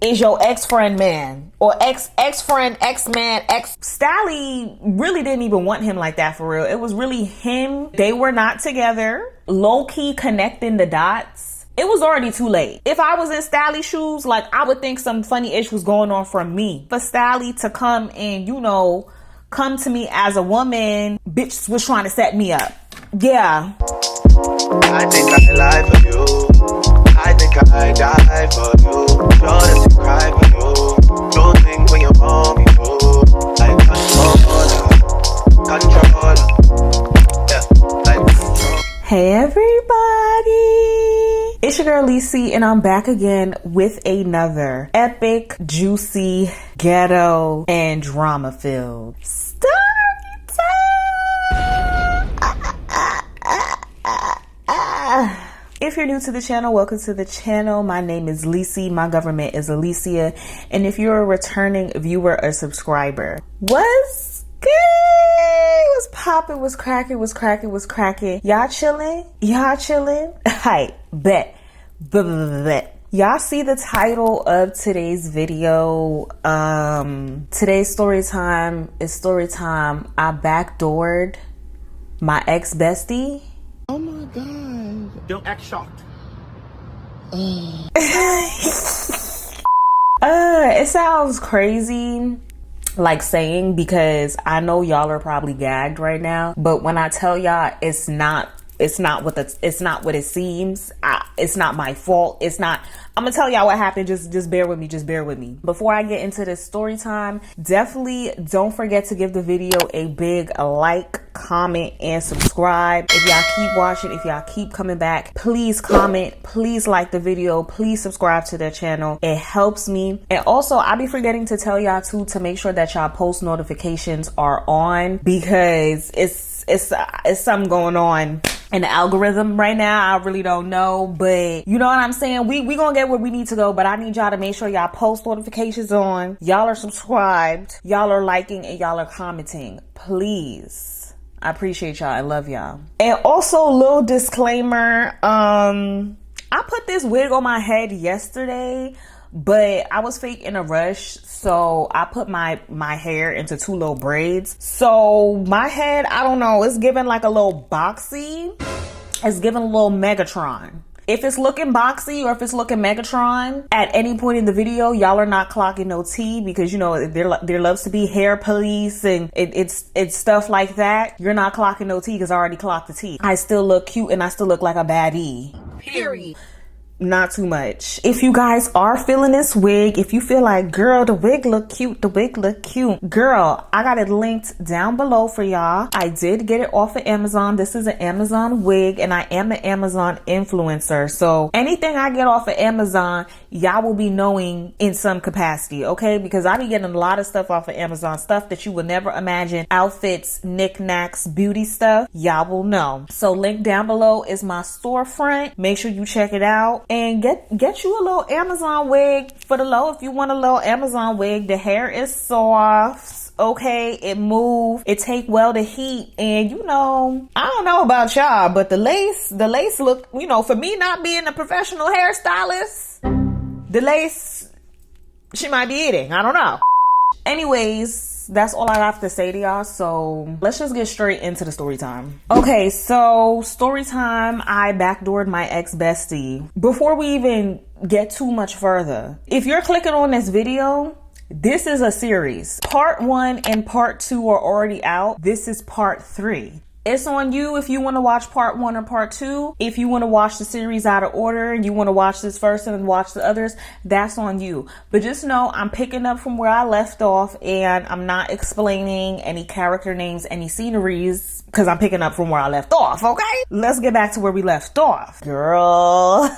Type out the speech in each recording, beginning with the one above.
is your ex-friend man or ex-friend, ex-man, Stally really didn't even want him like that for real. It was really him. They were not together. Low-key connecting the dots. It was already too late. If I was in Stally's shoes, like, I would think some funny ish was going on from me. For Stally to come and, you know, come to me as a woman, bitch was trying to set me up. Yeah. I think I lie for you. I think I die for you. Sure that you cry for you. Do things when you want me to. Like controller. Yeah, like control. Hey everybody, it's your girl Lece and I'm back again with another epic, juicy, ghetto, and drama filled story time. If you're new to the channel, welcome to the channel. My name is Lece. My government is Alicia. And if you're a returning viewer or subscriber, what's good? What's poppin'? What's cracking? What's cracking? What's cracking? Y'all chilling? Y'all chilling? Hi, bet. Y'all see the title of today's video. Today's story time is story time. I backdoored my ex-bestie. Oh my God. Don't act shocked. It sounds crazy like saying, because I know y'all are probably gagged right now, but when I tell y'all it's not what it seems. It's not my fault. I'm gonna tell y'all what happened. Just bear with me. Just bear with me. Before I get into this story time, definitely don't forget to give the video a big like, comment, and subscribe. If y'all keep watching, if y'all keep coming back, please comment, please like the video, please subscribe to their channel. It helps me. And also, I be forgetting to tell y'all too to make sure that y'all post notifications are on, because it's something going on in the algorithm right now. I really don't know, but you know what I'm saying? We gonna get where we need to go, but I need y'all to make sure y'all post notifications on, y'all are subscribed, y'all are liking, and y'all are commenting. Please. I appreciate y'all. I love y'all. And also, little disclaimer, I put this wig on my head yesterday, but I was fake in a rush, so I put my hair into two little braids. So my head, I don't know, it's giving like a little boxy. It's giving a little Megatron. If it's looking boxy or if it's looking Megatron at any point in the video, y'all are not clocking no tea, because you know there loves to be hair police and it's stuff like that. You're not clocking no tea because I already clocked the tea. I still look cute and I still look like a baddie. Period. Not too much. If you guys are feeling this wig, if you feel like, girl, the wig look cute, girl, I got it linked down below for y'all. I did get it off of Amazon. This is an Amazon wig and I am an Amazon influencer. So anything I get off of Amazon, y'all will be knowing in some capacity, okay? Because I be getting a lot of stuff off of Amazon, stuff that you would never imagine, outfits, knickknacks, beauty stuff, y'all will know. So link down below is my storefront. Make sure you check it out. And get you a little Amazon wig for the low. If you want a little Amazon wig, the hair is soft, okay, it move, it take well to heat, and you know, I don't know about y'all, but the lace look, you know, for me not being a professional hairstylist, the lace, she might be eating, I don't know. Anyways, that's all I have to say to y'all, so let's just get straight into the story time. Okay, so story time, I backdoored my ex-bestie. Before we even get too much further, if you're clicking on this video, this is a series. Part 1 and part 2 are already out. This is part 3. It's on you if you want to watch part 1 or part 2. If you want to watch the series out of order and you want to watch this first and then watch the others, that's on you. But just know I'm picking up from where I left off and I'm not explaining any character names, any sceneries, because I'm picking up from where I left off, okay? Let's get back to where we left off. Girl.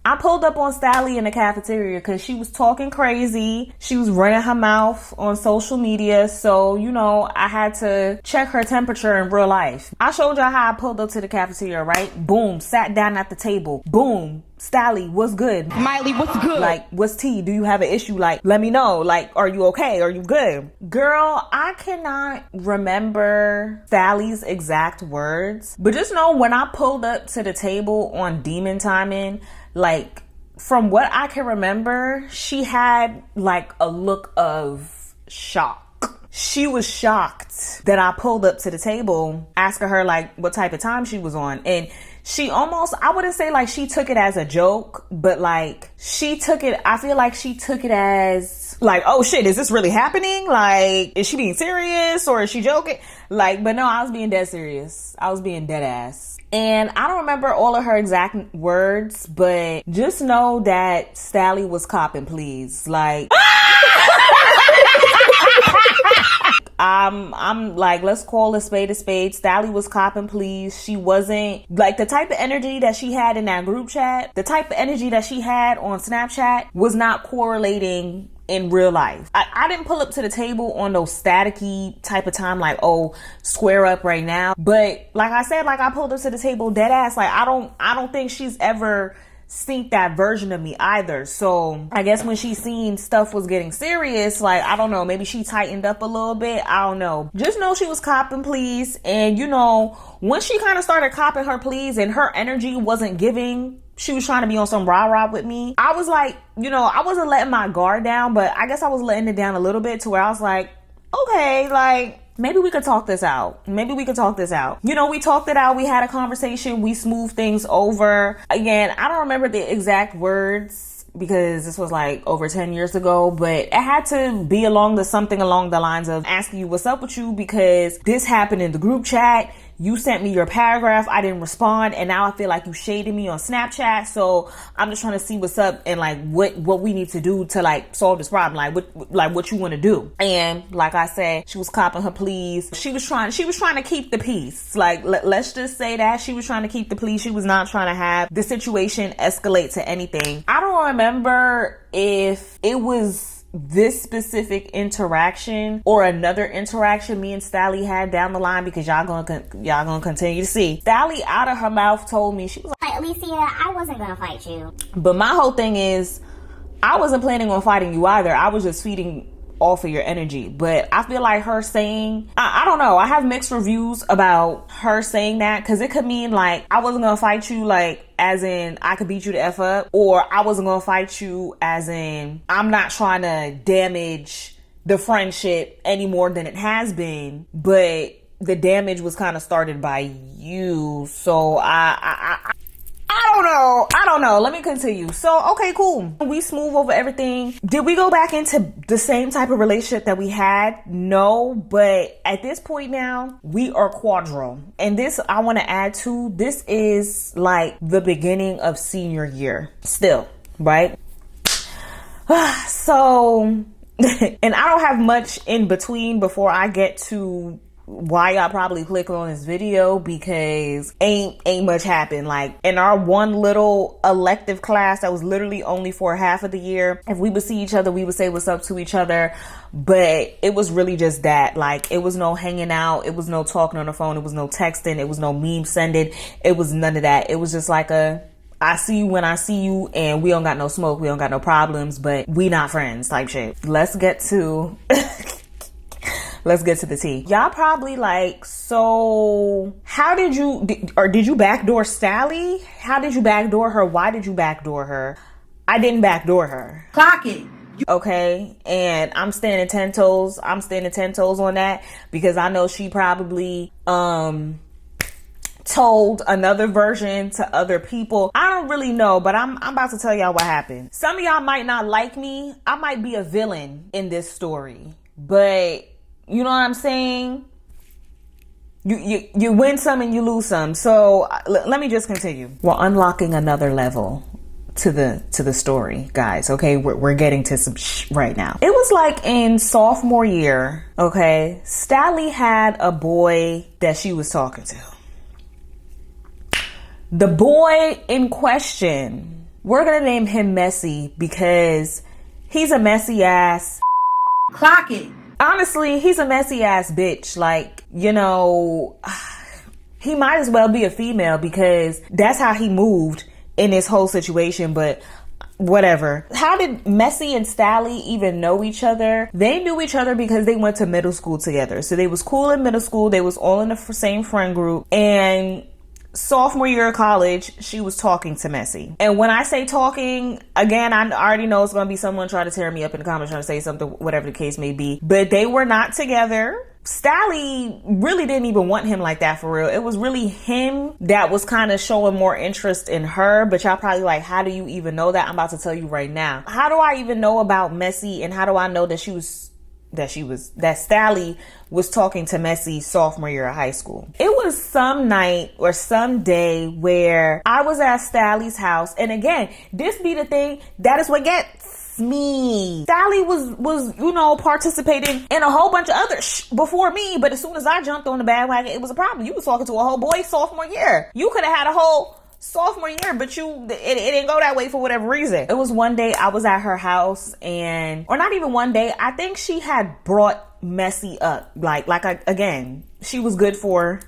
I pulled up on Sally in the cafeteria because she was talking crazy. She was running her mouth on social media. So, you know, I had to check her temperature in real life. I showed y'all how I pulled up to the cafeteria, right? Boom, sat down at the table. Boom, Sally, what's good? Miley, what's good? Like, what's tea? Do you have an issue? Like, let me know. Like, are you okay? Are you good? Girl, I cannot remember Sally's exact words. But just know when I pulled up to the table on demon timing, like from what I can remember, she had like a look of shock. She was shocked that I pulled up to the table asking her like what type of time she was on. And she almost, I wouldn't say like she took it as a joke, but like she took it, I feel like she took it as like, oh shit, is this really happening? Like, is she being serious or is she joking? Like, but no, I was being dead serious. I was being dead ass. And I don't remember all of her exact words, but just know that Stally was copping, please. Like, I'm like, let's call a spade a spade. Stally was copping, please. She wasn't like the type of energy that she had in that group chat. The type of energy that she had on Snapchat was not correlating in real life. I didn't pull up to the table on those staticky type of time, like, oh, square up right now. But like I said, like I pulled up to the table dead ass. Like I don't think she's ever synced that version of me either. So I guess when she seen stuff was getting serious, like, I don't know, maybe she tightened up a little bit. I don't know. Just know she was copping please. And you know, when she kind of started copping her please and her energy wasn't giving, she was trying to be on some rah-rah with me, I was like, you know, I wasn't letting my guard down, but I guess I was letting it down a little bit to where I was like, okay, like, maybe we could talk this out. Maybe we could talk this out. You know, we talked it out. We had a conversation. We smoothed things over. Again, I don't remember the exact words because this was like over 10 years ago, but it had to be something along the lines of asking you what's up with you because this happened in the group chat. You sent me your paragraph. I didn't respond. And now I feel like you shaded me on Snapchat. So I'm just trying to see what's up and like what we need to do to like solve this problem. Like what you want to do. And like I said, she was copping her pleas. She was trying to keep the peace. Like, let's just say that she was trying to keep the peace. She was not trying to have the situation escalate to anything. I don't remember if it was this specific interaction or another interaction me and Stally had down the line, because y'all gonna continue to see. Stally out of her mouth told me, she was like, Alicia, I wasn't gonna fight you. But my whole thing is, I wasn't planning on fighting you either. I was just feeding off of your energy. But I feel like her saying, I don't know, I have mixed reviews about her saying that, because it could mean like I wasn't gonna fight you, like as in I could beat you the F up, or I wasn't gonna fight you as in I'm not trying to damage the friendship any more than it has been, but the damage was kind of started by you. So I don't know. Let me continue. So, okay, cool. We smooth over everything. Did we go back into the same type of relationship that we had? No, but at this point now, we are quadro. And this, I want to add to, this is like the beginning of senior year still, right? So, and I don't have much in between before I get to why y'all probably click on this video, because ain't much happened. Like in our one little elective class that was literally only for half of the year, if we would see each other, we would say what's up to each other, but it was really just that. Like it was no hanging out, it was no talking on the phone, it was no texting, it was no meme sending, it was none of that. It was just like I see you when I see you, and we don't got no smoke, we don't got no problems, but we not friends type shit. Let's get to the tea. Y'all probably like, so how did you backdoor Stally? How did you backdoor her? Why did you backdoor her? I didn't backdoor her. Clock it. Okay, and I'm standing 10 toes. I'm standing 10 toes on that, because I know she probably told another version to other people. I don't really know, but I'm about to tell y'all what happened. Some of y'all might not like me. I might be a villain in this story, but you know what I'm saying? You win some and you lose some. So let me just continue. We're unlocking another level to the story, guys. Okay, we're getting to some right now. It was like in sophomore year. Okay, Stally had a boy that she was talking to. The boy in question, we're gonna name him Messy, because he's a messy ass. Clock it. Honestly, he's a messy ass bitch. Like, you know, he might as well be a female, because that's how he moved in this whole situation, but whatever. How did Messy and Stally even know each other? They knew each other because they went to middle school together. So they was cool in middle school. They was all in the same friend group. And sophomore year of college, she was talking to Messi. And when I say talking, again, I already know it's going to be someone trying to tear me up in the comments, trying to say something, whatever the case may be. But they were not together. Stally really didn't even want him like that for real. It was really him that was kind of showing more interest in her. But y'all probably like, how do you even know that? I'm about to tell you right now. How do I even know about Messi, and how do I know that Stally was talking to Messi sophomore year of high school? It was some night or some day where I was at Stally's house. And again, this be the thing, that is what gets me. Stally was participating in a whole bunch of other before me, but as soon as I jumped on the bandwagon, it was a problem. You was talking to a whole boy sophomore year. You could have had a whole sophomore year, but it didn't go that way for whatever reason. It was one day I was at her house, or not even one day, I think she had brought Messi up. Again, she was good for,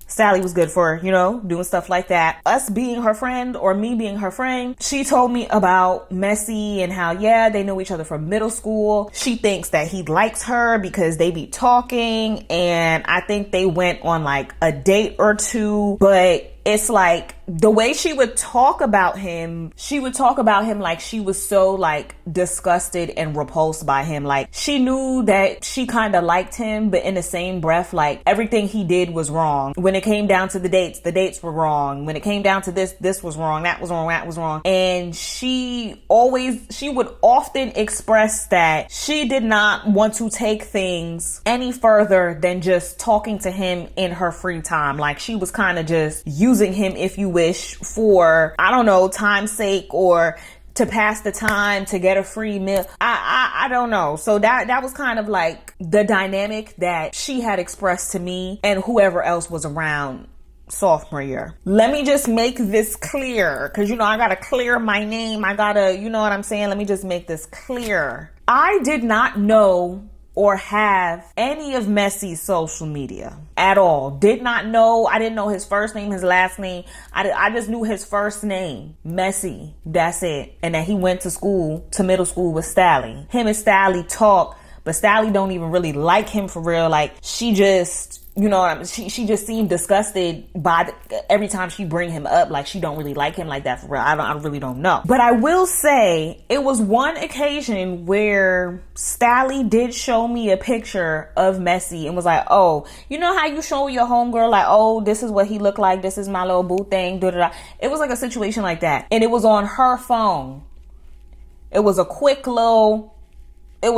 Sally was good for, doing stuff like that. Us being her friend, or me being her friend, she told me about Messi and how, they know each other from middle school. She thinks that he likes her because they be talking, and I think they went on like a date or two, but it's like the way she would talk about him like she was so like disgusted and repulsed by him. Like she knew that she kind of liked him, but in the same breath, like everything he did was wrong. When it came down to the dates were wrong. When it came down to this was wrong, that was wrong. And she would often express that she did not want to take things any further than just talking to him in her free time. Like she was kind of just using him, if you wish, for, I don't know, time's sake, or to pass the time, to get a free meal. I don't know. So that was kind of like the dynamic that she had expressed to me and whoever else was around sophomore year. Let me just make this clear, because I gotta clear my name. I gotta, you know what I'm saying? Let me just make this clear. I did not know or have any of Messi's social media at all. Did not know. I didn't know his first name, his last name. I just knew his first name, Messi. That's it. And that he went to middle school with Stally. Him and Stally talk, but Stally don't even really like him for real. Like she just, she just seemed disgusted by every time she bring him up. Like she don't really like him like that for real. I really don't know. But I will say it was one occasion where Stally did show me a picture of Messi and was like, oh, you know how you show your homegirl like, oh, this is what he looked like. This is my little boo thing. Da-da-da. It was like a situation like that. And it was on her phone. It was a quick little, and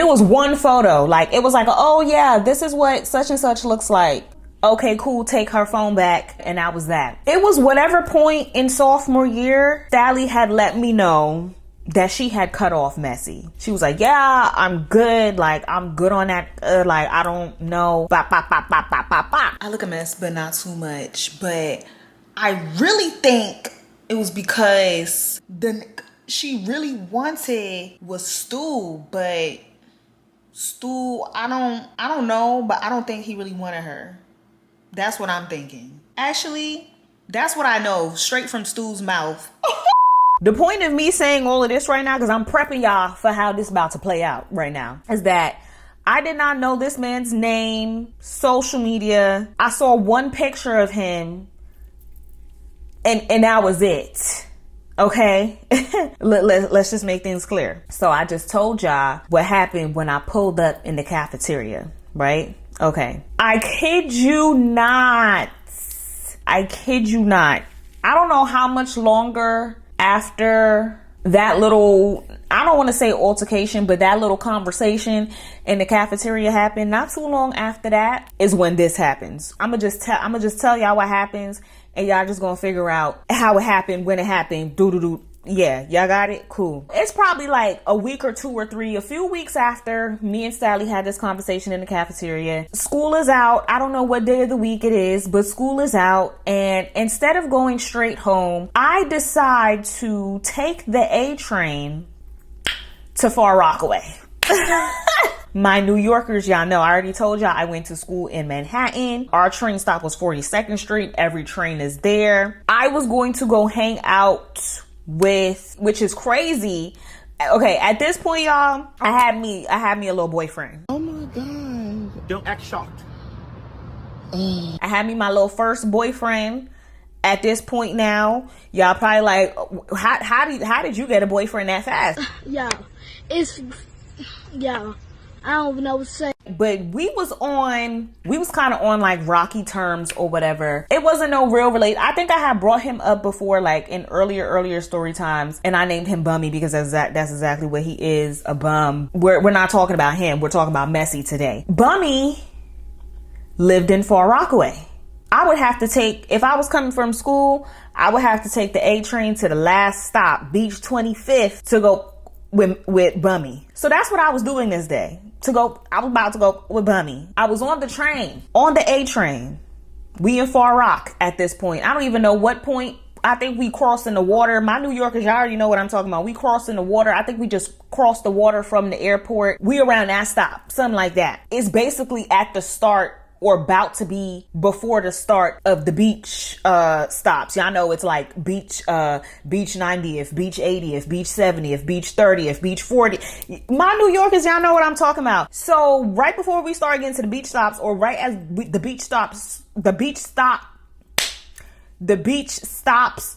it was one photo. Like, it was like, oh yeah, this is what such and such looks like. Okay, cool, take her phone back. And that was that. It was whatever point in sophomore year, Sally had let me know that she had cut off Messi. She was like, yeah, I'm good. Like, I'm good on that. Like, I don't know. Bop, bop, bop, bop, bop, bop, bop. I look a mess, but not too much. But I really think it was because she really wanted was Stu, but Stu, I don't know, but I don't think he really wanted her. That's what I'm thinking. Actually, that's what I know straight from Stu's mouth. The point of me saying all of this right now, because I'm prepping y'all for how this about to play out right now, is that I did not know this man's name, social media. I saw one picture of him and that was it. Okay, let's just make things clear. So I just told y'all what happened when I pulled up in the cafeteria, right? Okay. I kid you not. I don't know how much longer after that little, I don't want to say altercation, but that little conversation in the cafeteria happened. Not too long after that is when this happens. I'm gonna just tell y'all what happens, and y'all just gonna figure out how it happened, when it happened. Yeah, y'all got it? Cool. It's probably like a week or two or three, a few weeks after me and Sally had this conversation in the cafeteria. School is out. I don't know what day of the week it is, but school is out. And instead of going straight home, I decide to take the A train to Far Rockaway. My New Yorkers, y'all know, I already told y'all I went to school in Manhattan. Our train stop was 42nd Street. Every train is there. I was going to go hang out with, which is crazy. Okay, at this point, y'all, I had me a little boyfriend. Oh my God. Don't act shocked. I had me my little first boyfriend. At this point now, y'all probably like, how did you get a boyfriend that fast? Yeah, I don't even know what to say. But we was kind of on like rocky terms or whatever. It wasn't no real relate. I think I had brought him up before, like in earlier story times, and I named him Bummy because that's exactly what he is, a bum. We're not talking about him. We're talking about Messy today. Bummy lived in Far Rockaway. I would have to take, if I was coming from school, I would have to take the A train to the last stop, Beach 25th, to go with Bummy. So that's what I was doing this day. I was about to go with Bummy. I was on the train, on the A train. We in Far Rock at this point. I don't even know what point. I think we crossed in the water. My New Yorkers, y'all already know what I'm talking about. We crossed in the water. I think we just crossed the water from the airport. We around that stop, something like that. It's basically at the start or about to be before the start of the beach stops. Y'all know it's like beach 90th, beach 80th, beach 70th, beach 30th, beach 40. My New Yorkers, y'all know what I'm talking about. So right before we start getting to the beach stops, or right as the beach stops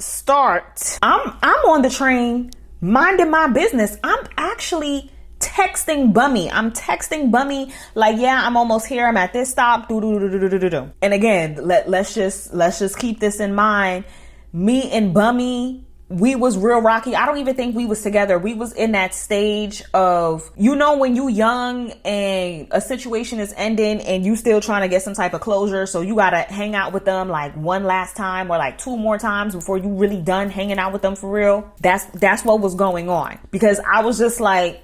start, I'm on the train minding my business. I'm actually texting Bummy. I'm texting Bummy like, yeah, I'm almost here. I'm at this stop. And again, let's just keep this in mind. Me and Bummy, we was real rocky. I don't even think we was together. We was in that stage of, you know, when you young and a situation is ending and you still trying to get some type of closure. So you got to hang out with them like one last time or like two more times before you really done hanging out with them for real. That's what was going on, because I was just like,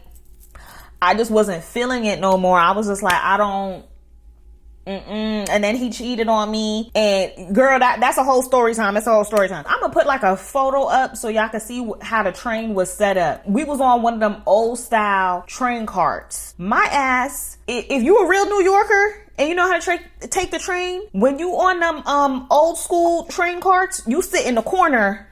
I just wasn't feeling it no more. I was just like, and then he cheated on me. And girl, that's a whole story time. That's a whole story time. I'm gonna put like a photo up so y'all can see how the train was set up. We was on one of them old style train carts. My ass, if you a real New Yorker and you know how to take the train, when you on them old school train carts, you sit in the corner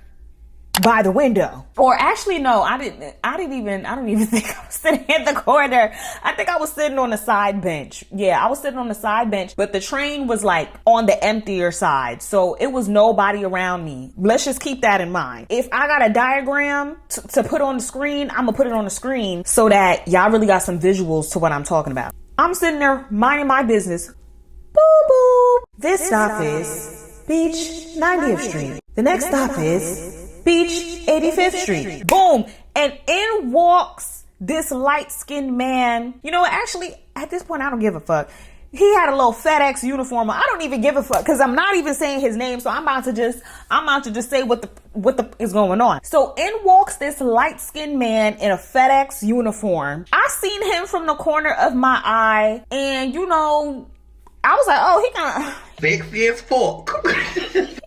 by the window. Or actually, no, I don't even think I was sitting in the corner. I think I was sitting on the side bench. Yeah, I was sitting on the side bench, but the train was like on the emptier side. So it was nobody around me. Let's just keep that in mind. If I got a diagram to put on the screen, I'm gonna put it on the screen so that y'all really got some visuals to what I'm talking about. I'm sitting there minding my business. Boop, boop. This stop is Beach 90th Street. The next stop is Beach 85th Street. Boom. And in walks this light-skinned man. You know what? Actually, at this point, I don't give a fuck. He had a little FedEx uniform. I don't even give a fuck because I'm not even saying his name. So I'm about to just say what the is going on. So in walks this light-skinned man in a FedEx uniform. I seen him from the corner of my eye, and you know, I was like, oh, he kind of sexy as fuck.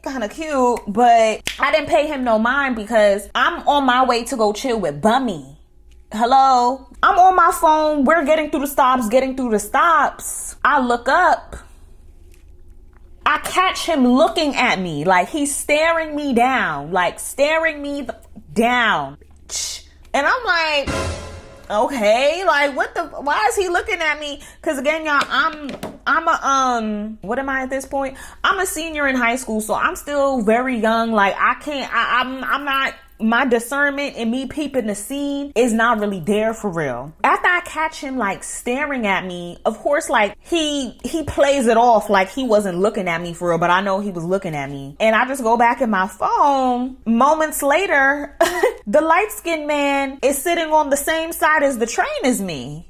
kind of cute, but I didn't pay him no mind because I'm on my way to go chill with Bummy. Hello? I'm on my phone. We're getting through the stops. I look up. I catch him looking at me like he's staring me down, down. And I'm like, okay, like why is he looking at me? Cause again, y'all, what am I at this point? I'm a senior in high school, so I'm still very young. Like I'm not, my discernment and me peeping the scene is not really there for real. After I catch him like staring at me, of course, like he plays it off like he wasn't looking at me for real, but I know he was looking at me. And I just go back in my phone. Moments later, the light-skinned man is sitting on the same side as the train as me.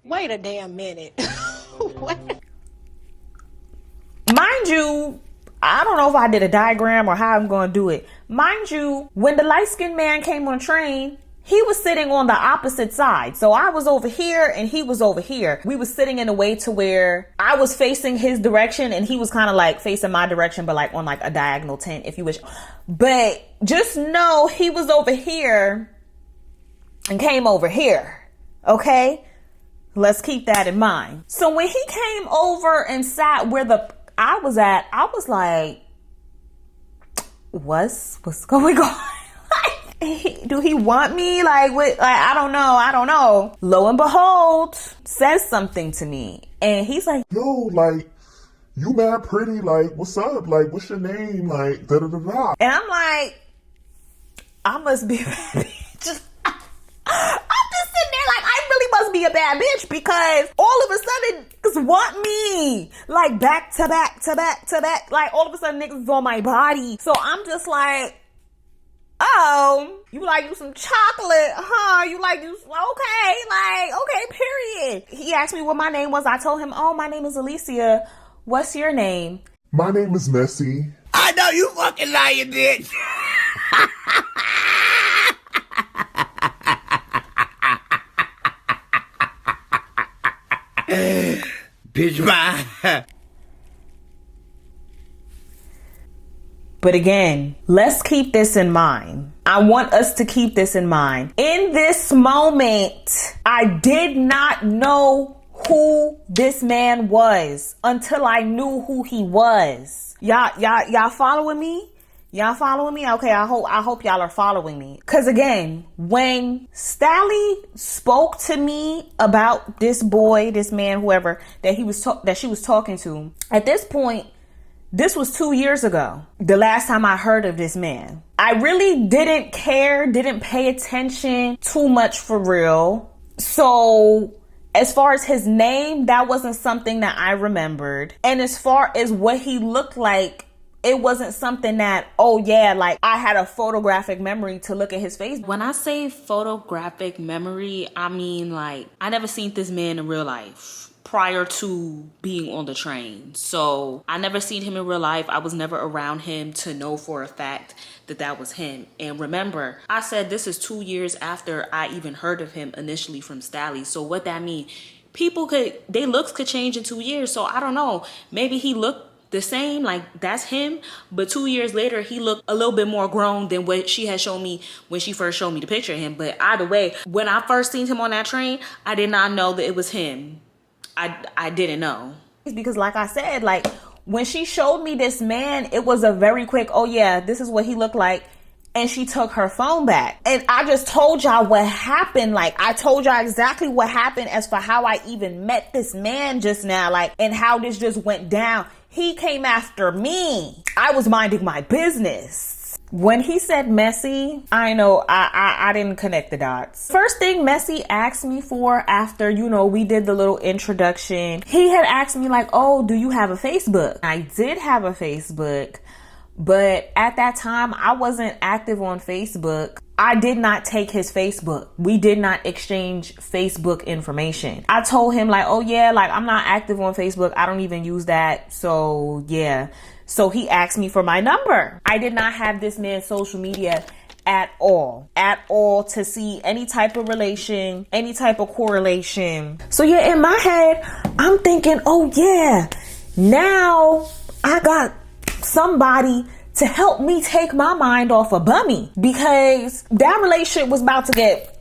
Wait a damn minute. What? Mind you, I don't know if I did a diagram or how I'm going to do it. Mind you, when the light-skinned man came on the train, he was sitting on the opposite side. So I was over here and he was over here. We was sitting in a way to where I was facing his direction and he was kind of like facing my direction, but like on like a diagonal tent, if you wish. But just know he was over here and came over here. Okay? Let's keep that in mind. So when he came over and sat where I was at, I was like, what's going on? Do he want me? Like, what? Like, I don't know. Lo and behold, says something to me. And he's like, yo, like, you mad pretty, like, what's up? Like, what's your name? Like, da-da-da-da. and I'm like, I must be a bad bitch. I'm just sitting there like, I really must be a bad bitch because all of a sudden niggas want me. Like, back to back to back to back. Like, all of a sudden niggas is on my body. So I'm just like, oh, you like you some chocolate, huh? You like you, okay, like, okay, period. He asked me what my name was. I told him, oh, my name is Alicia. What's your name? My name is Messy. I know you fucking lying, bitch. Bitch, bye. But again, let's keep this in mind. I want us to keep this in mind. In this moment, I did not know who this man was until I knew who he was. Y'all following me? Y'all following me? Okay, I hope y'all are following me. Cause again, when Stally spoke to me about this boy, this man, whoever that she was talking to, at this point, this was 2 years ago, the last time I heard of this man. I really didn't care, didn't pay attention too much for real. So as far as his name, that wasn't something that I remembered. And as far as what he looked like, it wasn't something that, oh yeah, like I had a photographic memory to look at his face. When I say photographic memory, I mean like I never seen this man in real life prior to being on the train. So I never seen him in real life. I was never around him to know for a fact that that was him. And remember, I said this is 2 years after I even heard of him initially from Stally. So what that mean? Their looks could change in 2 years. So I don't know. Maybe he looked the same, like that's him, but 2 years later he looked a little bit more grown than what she had shown me when she first showed me the picture of him. But either way, when I first seen him on that train, I did not know that it was him. I didn't know. Because like I said, like when she showed me this man, it was a very quick, oh yeah, this is what he looked like. And she took her phone back. And I just told y'all what happened. Like, I told y'all exactly what happened as for how I even met this man just now. Like, and how this just went down. He came after me. I was minding my business. When he said Messy, I know I didn't connect the dots. First thing Messy asked me for after, we did the little introduction, he had asked me like, oh, do you have a Facebook? I did have a Facebook. But at that time, I wasn't active on Facebook. I did not take his Facebook. We did not exchange Facebook information. I told him like, oh yeah, like I'm not active on Facebook. I don't even use that. So yeah. So he asked me for my number. I did not have this man's social media at all to see any type of relation, any type of correlation. So yeah, in my head, I'm thinking, oh yeah, now I got somebody to help me take my mind off of Bummy, because that relationship was about to get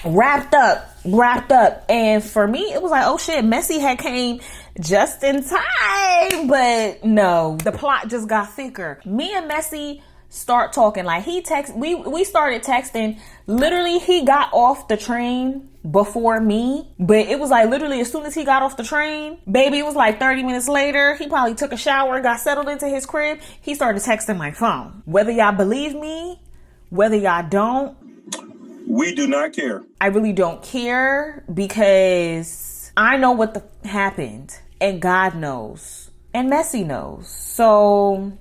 wrapped up. And for me, it was like, oh shit, Messy had came just in time. But no, the plot just got thicker. Me and Messy start talking. Like we started texting. Literally, he got off the train before me, but it was like literally as soon as he got off the train, baby, it was like 30 minutes later, he probably took a shower, got settled into his crib, he started texting my phone. Whether y'all believe me, whether y'all don't, we do not care. I really don't care, because I know what happened, and God knows, and Messy knows. So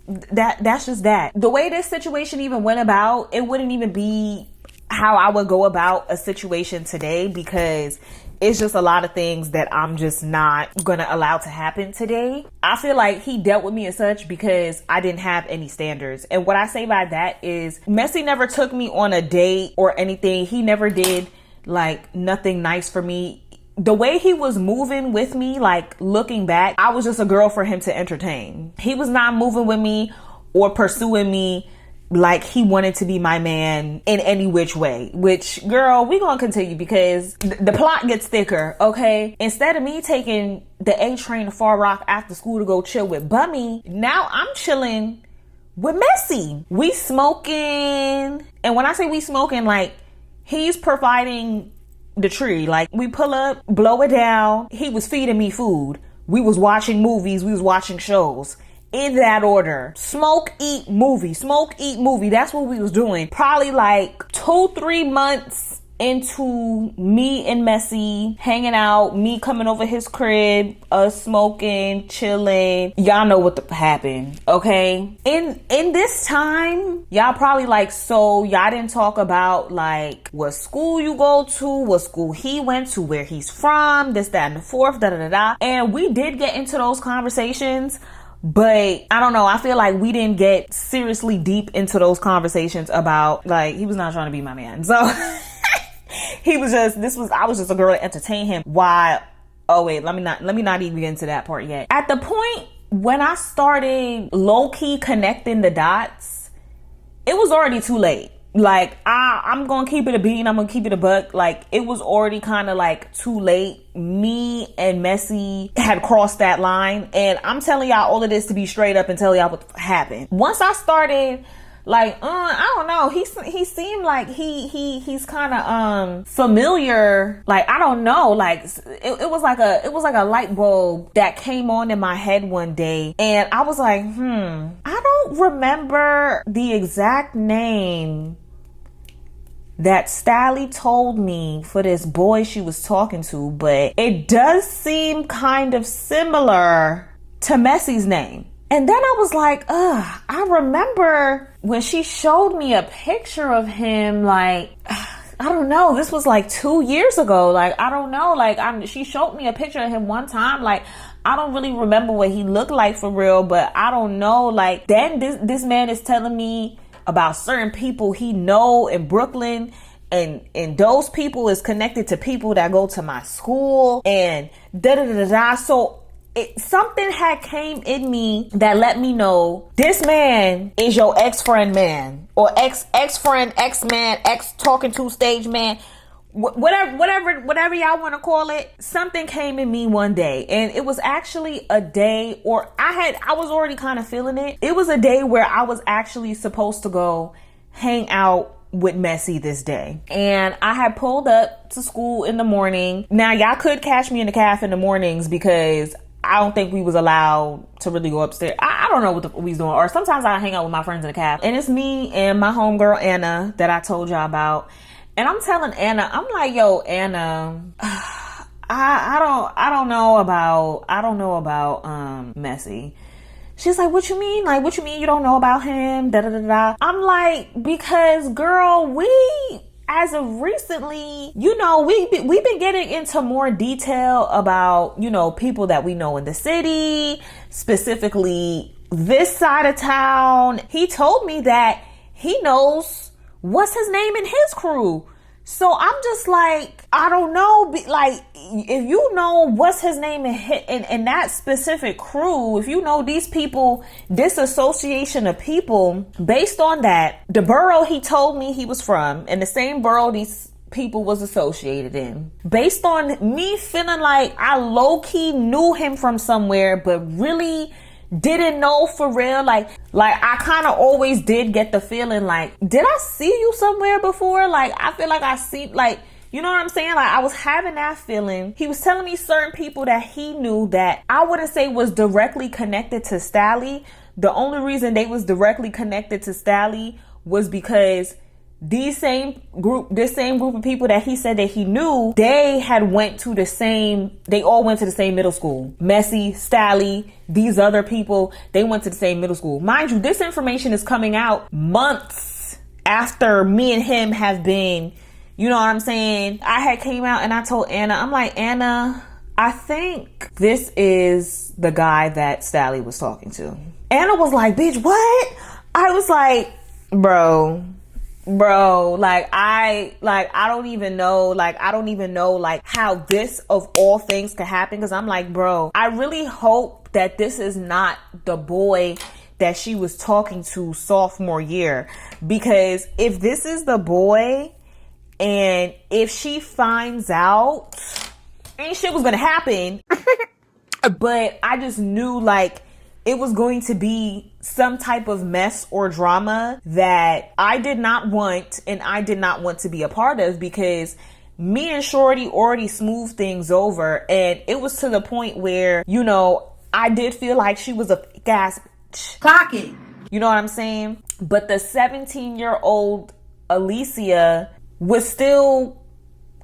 that's just that. The way this situation even went about, it wouldn't even be how I would go about a situation today, because it's just a lot of things that I'm just not gonna allow to happen today. I feel like he dealt with me as such because I didn't have any standards. And what I say by that is Messy never took me on a date or anything. He never did like nothing nice for me. The way he was moving with me, like looking back, I was just a girl for him to entertain. He was not moving with me or pursuing me like he wanted to be my man in any which way. Which, girl, we gonna continue because the plot gets thicker, okay? Instead of me taking the A train to Far Rock after school to go chill with Bummy, now I'm chilling with Messy. We smoking. And when I say we smoking, like, he's providing the tree. Like, we pull up, blow it down. He was feeding me food. We was watching movies. We was watching shows. In that order. Smoke, eat, movie. Smoke, eat, movie. That's what we was doing. Probably like 2-3 months into me and Messy hanging out, me coming over his crib, us smoking, chilling. Y'all know what happened, okay? In this time, y'all probably like, so y'all didn't talk about like what school you go to, what school he went to, where he's from, this, that, and the fourth, da-da-da-da. And we did get into those conversations, but I don't know. I feel like we didn't get seriously deep into those conversations about, like, he was not trying to be my man. So he was just, I was just a girl to entertain him. Why? Oh wait, let me not even get into that part yet. At the point when I started low-key connecting the dots, it was already too late. Like, I'm gonna keep it a bean, I'm gonna keep it a buck. Like, it was already kind of like too late. Me and Messy had crossed that line, and I'm telling y'all all of this to be straight up and tell y'all what happened. Once I started, like, I don't know, he seemed like he's kind of familiar. Like, I don't know, like it was like a light bulb that came on in my head one day, and I was like, I don't remember the exact name that Stally told me for this boy she was talking to, but it does seem kind of similar to Messy's name. And then I was like, I remember when she showed me a picture of him, like, I don't know, this was like 2 years ago. Like, I don't know, like, she showed me a picture of him one time. Like, I don't really remember what he looked like for real, but I don't know. Like, then this man is telling me about certain people he know in Brooklyn, and those people is connected to people that go to my school, and da-da-da-da-da. So something had came in me that let me know this man is your ex-friend man, or ex-friend, ex-man, ex-talking to stage man, whatever y'all want to call it. Something came in me one day, and it was actually a day, or I was already kind of feeling it. It was a day where I was actually supposed to go hang out with Messy this day, and I had pulled up to school in the morning. Now y'all could catch me in the cafe in the mornings, because I don't think we was allowed to really go upstairs. I don't know what we was doing, or sometimes I hang out with my friends in the cafe, and it's me and my homegirl Anna that I told y'all about. And I'm telling Anna, I'm like, yo, Anna, I don't know about Messy. She's like, what you mean? Like, what you mean you don't know about him? Da da da da. I'm like, because girl, we, as of recently, you know, we've been getting into more detail about, you know, people that we know in the city, specifically this side of town. He told me that he knows what's his name in his crew. So I'm just like, I don't know, like, if you know what's his name in that specific crew, if you know these people, this association of people, based on that, the borough he told me he was from, and the same borough these people was associated in, based on me feeling like I low-key knew him from somewhere, but really didn't know for real, like I kind of always did get the feeling like, did I see you somewhere before? Like, I feel like I see, like, you know what I'm saying? Like, I was having that feeling. He was telling me certain people that he knew that I wouldn't say was directly connected to Stally. The only reason they was directly connected to Stally was because this same group of people that he said that he knew, they all went to the same middle school. Messy, Stally, these other people, they went to the same middle school. Mind you, this information is coming out months after me and him have been, you know what I'm saying? I had came out and I told Anna, I'm like, Anna, I think this is the guy that Stally was talking to. Anna was like, bitch, what? I was like, bro, like I don't even know like how this of all things could happen. Cause I'm like, bro, I really hope that this is not the boy that she was talking to sophomore year, because if this is the boy and if she finds out, ain't shit was gonna happen. But I just knew like it was going to be some type of mess or drama that I did not want and I did not want to be a part of, because me and Shorty already smoothed things over, and it was to the point where, you know, I did feel like she was a gas bitch. Clock it. You know what I'm saying? But the 17-year-old Alicia was still,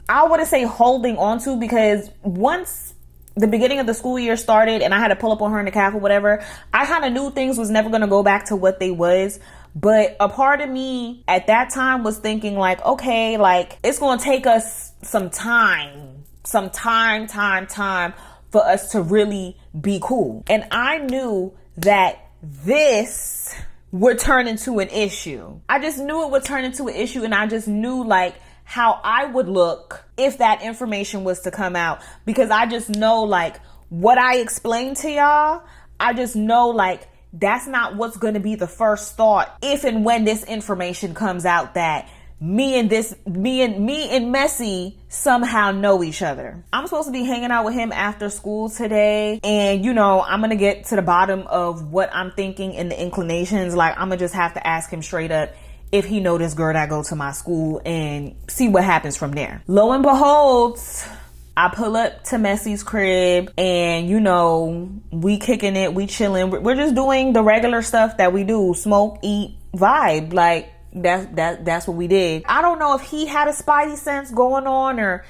I wouldn't say holding on to, because once the beginning of the school year started and I had to pull up on her in the caf or whatever, I kind of knew things was never going to go back to what they was. But a part of me at that time was thinking like, okay, like it's going to take us some time for us to really be cool. And I knew that this would turn into an issue. I just knew it would turn into an issue, and I just knew like how I would look if that information was to come out, because I just know like what I explained to y'all, I just know like that's not what's going to be the first thought if and when this information comes out that me and Messi somehow know each other. I'm supposed to be hanging out with him after school today, and you know, I'm gonna get to the bottom of what I'm thinking and the inclinations. Like, I'm gonna just have to ask him straight up if he know this girl that go to my school and see what happens from there. Lo and behold, I pull up to Messi's crib, and you know, we kicking it, we chilling. We're just doing the regular stuff that we do: smoke, eat, vibe. Like that's what we did. I don't know if he had a spidey sense going on, or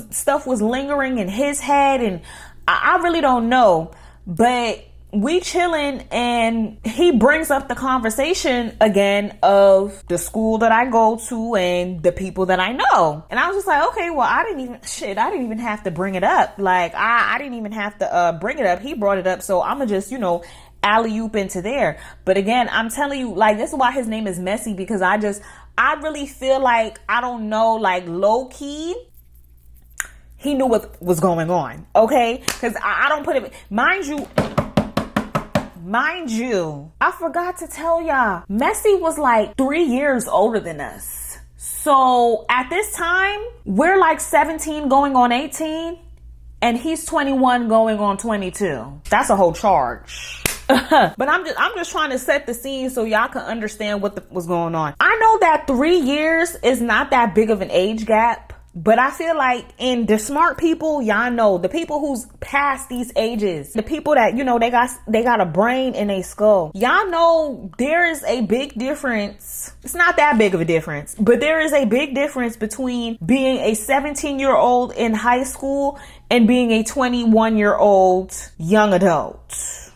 stuff was lingering in his head, and I really don't know. But we chilling, and he brings up the conversation again of the school that I go to and the people that I know. And I was just like, okay, well, I didn't even have to bring it up. Like, I didn't even have to bring it up. He brought it up, so I'ma just, you know, alley-oop into there. But again, I'm telling you, like, this is why his name is Messy, because I really feel like, I don't know, like, low-key, he knew what was going on, okay? Because I don't put it, mind you, I forgot to tell y'all, Messy was like 3 years older than us. So at this time, we're like 17 going on 18, and he's 21 going on 22. That's a whole charge. But I'm just trying to set the scene so y'all can understand what was going on. I know that 3 years is not that big of an age gap, but I feel like in the smart people, y'all know, the people who's past these ages, the people that, you know, they got a brain in a skull. Y'all know there is a big difference. It's not that big of a difference, but there is a big difference between being a 17-year-old in high school and being a 21-year-old young adult.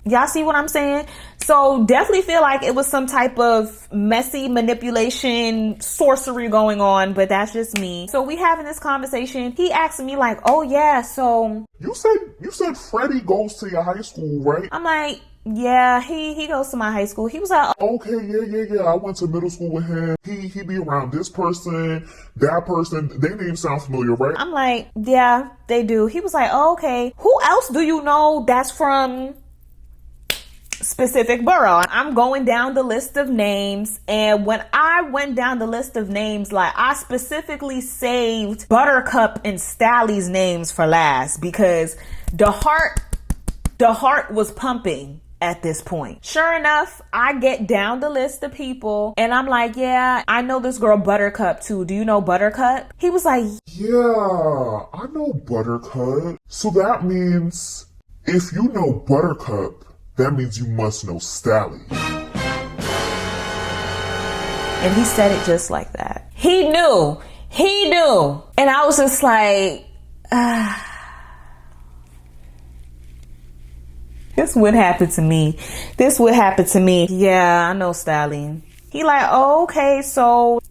Y'all see what I'm saying? So definitely feel like it was some type of messy manipulation, sorcery going on, but that's just me. So we having this conversation. He asked me like, oh yeah, so You said Freddie goes to your high school, right? I'm like, yeah, he goes to my high school. He was like, Okay, yeah. I went to middle school with him. He be around this person, that person. Their names sound familiar, right? I'm like, yeah, they do. He was like, oh, okay. Who else do you know that's from specific borough? I'm going down the list of names, and when I went down the list of names, like, I specifically saved Buttercup and Stally's names for last, because the heart was pumping at this point. Sure enough, I get down the list of people, and I'm like, yeah, I know this girl Buttercup too. Do you know Buttercup? He was like, Yeah, I know Buttercup. So that means if you know Buttercup, that means you must know Stally. and he said it just like that. He knew. And I was just like, this would happen to me. Yeah, I know Stally. He like, oh, okay, so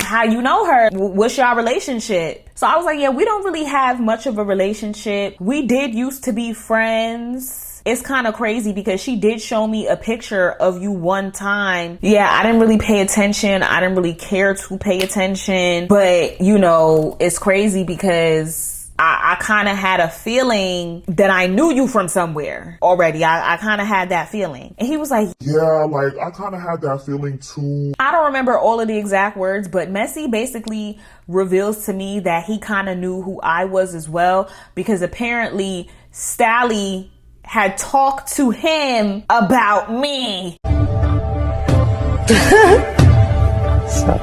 how you know her? What's your relationship? So I was like, yeah, we don't really have much of a relationship. We did used to be friends. It's kind of crazy because she did show me a picture of you one time. Yeah, I didn't really pay attention. I didn't really care to pay attention. But, you know, it's crazy because I kind of had a feeling that I knew you from somewhere already. I kind of had that feeling. And he was like, yeah, like, I kind of had that feeling too. I don't remember all of the exact words, but Messy basically reveals to me that he kind of knew who I was as well, because apparently Stally had talked to him about me.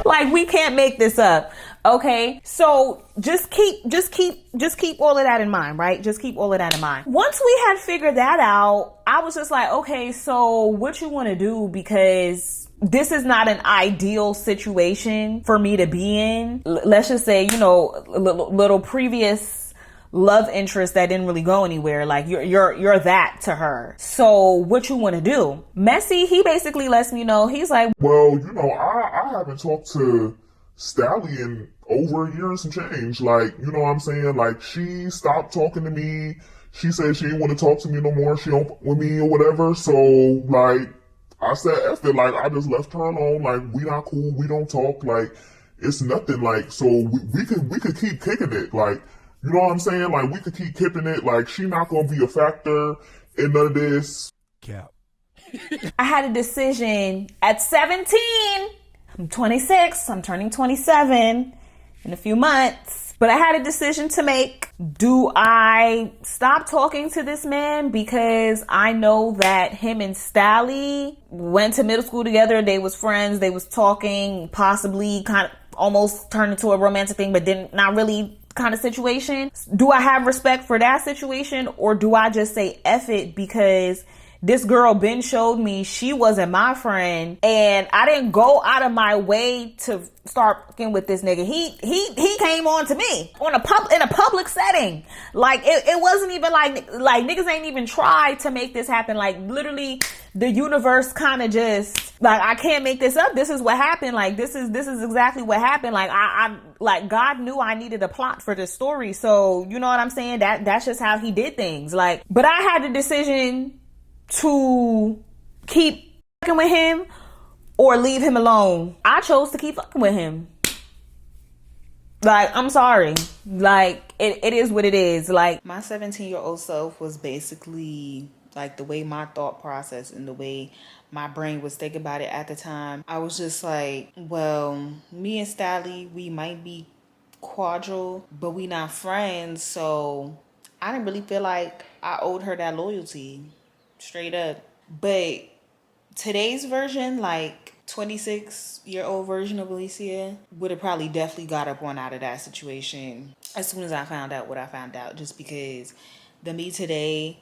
Like, we can't make this up. Okay, so just keep all of that in mind, right? Just keep all of that in mind. Once we had figured that out, I was just like, okay, so what you want to do? Because this is not an ideal situation for me to be in. Let's just say, you know, little previous love interest that didn't really go anywhere. Like, you're that to her. So what you want to do? Messy, he basically lets me know. He's like, well, you know, I haven't talked to Stally in over a year and some change. Like, you know what I'm saying? Like, she stopped talking to me. She said she didn't want to talk to me no more. She don't with me or whatever. So, like, I said, F it. Like, I just left her alone. Like, we not cool. We don't talk. Like, it's nothing. Like, so we could keep kicking it. Like, you know what I'm saying? Like, we could keep kicking it. Like, she not gonna be a factor in none of this. Cap. I had a decision at 17. I'm 26. I'm turning 27 in a few months. But I had a decision to make. Do I stop talking to this man because I know that him and Stally went to middle school together. They was friends. They was talking, possibly kind of almost turned into a romantic thing, but didn't, not really kind of situation. Do I have respect for that situation, or do I just say F it because this girl Ben showed me she wasn't my friend, and I didn't go out of my way to start fucking with this nigga. He came on to me in a public setting. Like, it wasn't even like niggas ain't even tried to make this happen. Like, literally the universe kind of just, like, I can't make this up. This is what happened. Like, this is exactly what happened. Like, I like, God knew I needed a plot for this story. So, you know what I'm saying? That's just how he did things. Like, but I had the decision to keep fucking with him or leave him alone. I chose to keep fucking with him. Like, I'm sorry. Like, it is what it is. Like, my 17-year-old self was basically like the way my thought process and the way my brain was thinking about it at the time. I was just like, well, me and Stally, we might be cordial, but we not friends. So I didn't really feel like I owed her that loyalty. Straight up. But today's version, like 26-year-old version of Alicia, would have probably definitely got up one out of that situation as soon as I found out what I found out. Just because the me today,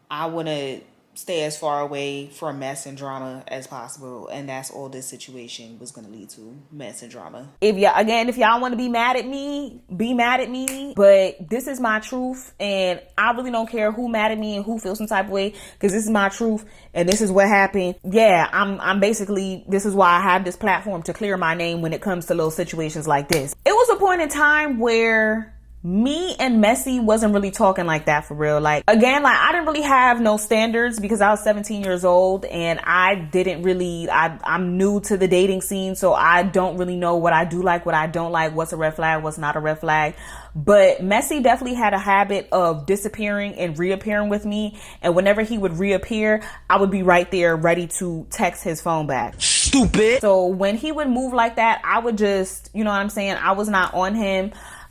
I want to stay as far away from mess and drama as possible, and that's all this situation was going to lead to, mess and drama. If y'all want to be mad at me, be mad at me, but this is my truth, and I really don't care who mad at me and who feels some type of way, because this is my truth and this is what happened. Yeah, I'm basically, this is why I have this platform, to clear my name when it comes to little situations like this. It was a point in time where me and Messy wasn't really talking like that for real. Like, again, like, I didn't really have no standards because I was 17 years old and I didn't really, I'm new to the dating scene, so I don't really know what I do like, what I don't like, what's a red flag, what's not a red flag. But Messy definitely had a habit of disappearing and reappearing with me, and whenever he would reappear, I would be right there ready to text his phone back. Stupid. So when he would move like that, I would just, you know what I'm saying, I was not on him.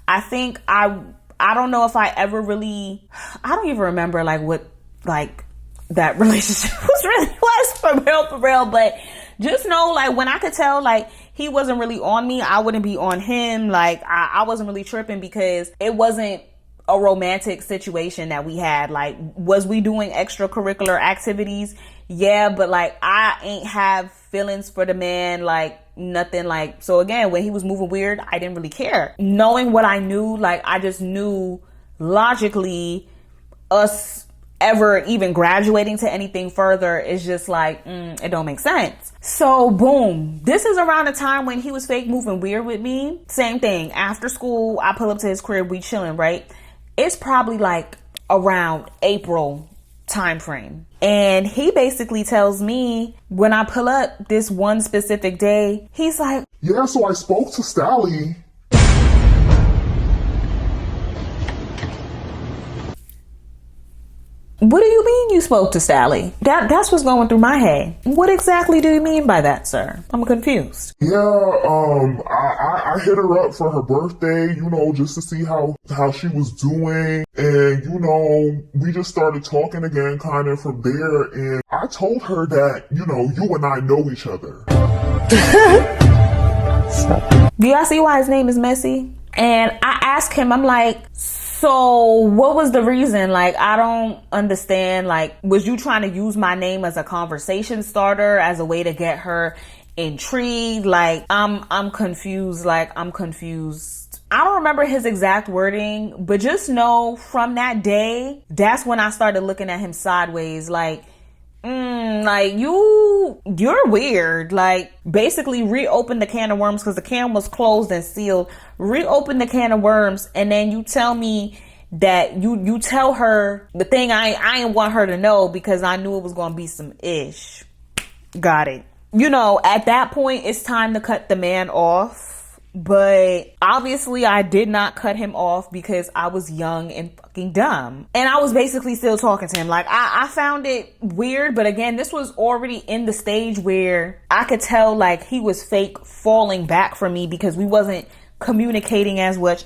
I think I don't know if I ever really, I don't even remember like what like that relationship was for real, but just know, like, when I could tell like he wasn't really on me, I wouldn't be on him. Like, I wasn't really tripping because it wasn't a romantic situation that we had. Like, was we doing extracurricular activities? Yeah, but like, I ain't have feelings for the man, like nothing. Like, so again, when he was moving weird, I didn't really care. Knowing what I knew, like, I just knew logically us ever even graduating to anything further is just like, it don't make sense. So boom, this is around the time when he was fake moving weird with me. Same thing, after school, I pull up to his crib, we chilling, right? It's probably like around April time frame, and he basically tells me when I pull up this one specific day, he's like, yeah, so I spoke to Stally. What do you mean you spoke to Sally? That's what's going through my head. What exactly do you mean by that, sir? I'm confused. Yeah, I hit her up for her birthday, you know, just to see how she was doing. And, you know, we just started talking again kind of from there. And I told her that, you know, you and I know each other. Do y'all see why his name is Messy? And I asked him, I'm like, so what was the reason? Like, I don't understand. Like, was you trying to use my name as a conversation starter, as a way to get her intrigued? Like, I'm confused. Like, I'm confused. I don't remember his exact wording, but just know from that day, that's when I started looking at him sideways. Like, like you're weird. Like, basically reopen the can of worms, because the can was closed and sealed. Reopen the can of worms, and then you tell me that you tell her the thing I didn't want her to know, because I knew it was gonna be some ish. Got it. You know, at that point, it's time to cut the man off. But obviously I did not cut him off, because I was young and fucking dumb. And I was basically still talking to him. Like, I found it weird. But again, this was already in the stage where I could tell, like, he was fake falling back from me, because we wasn't communicating as much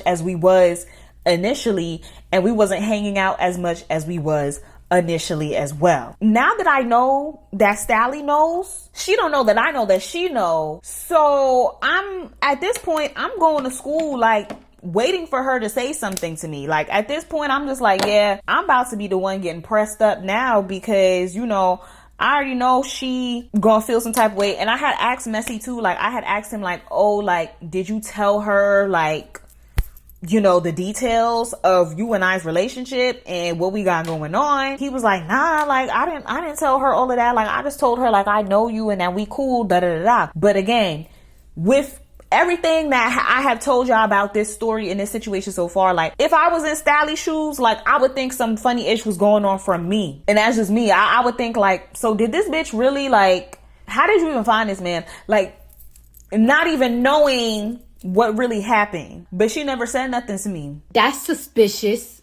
as we was initially. And we wasn't hanging out as much as we was initially as well. Now that I know that Sally knows, she don't know that I know that she knows. So I'm at this point, I'm going to school, like, waiting for her to say something to me. Like, at this point, I'm just like, yeah, I'm about to be the one getting pressed up now, because, you know, I already know she gonna feel some type of way. And I had asked Messy too. Like, I had asked him, like, oh, like, did you tell her, like, you know, the details of you and I's relationship and what we got going on? He was like, nah, like, I didn't tell her all of that. Like, I just told her, like, I know you and that we cool, da da da da. But again, with everything that I have told y'all about this story and this situation so far, like, if I was in Sally's shoes, like, I would think some funny ish was going on from me. And that's just me. I would think, like, so did this bitch really, like, how did you even find this man? Like, not even knowing what really happened. But she never said nothing to me. That's suspicious.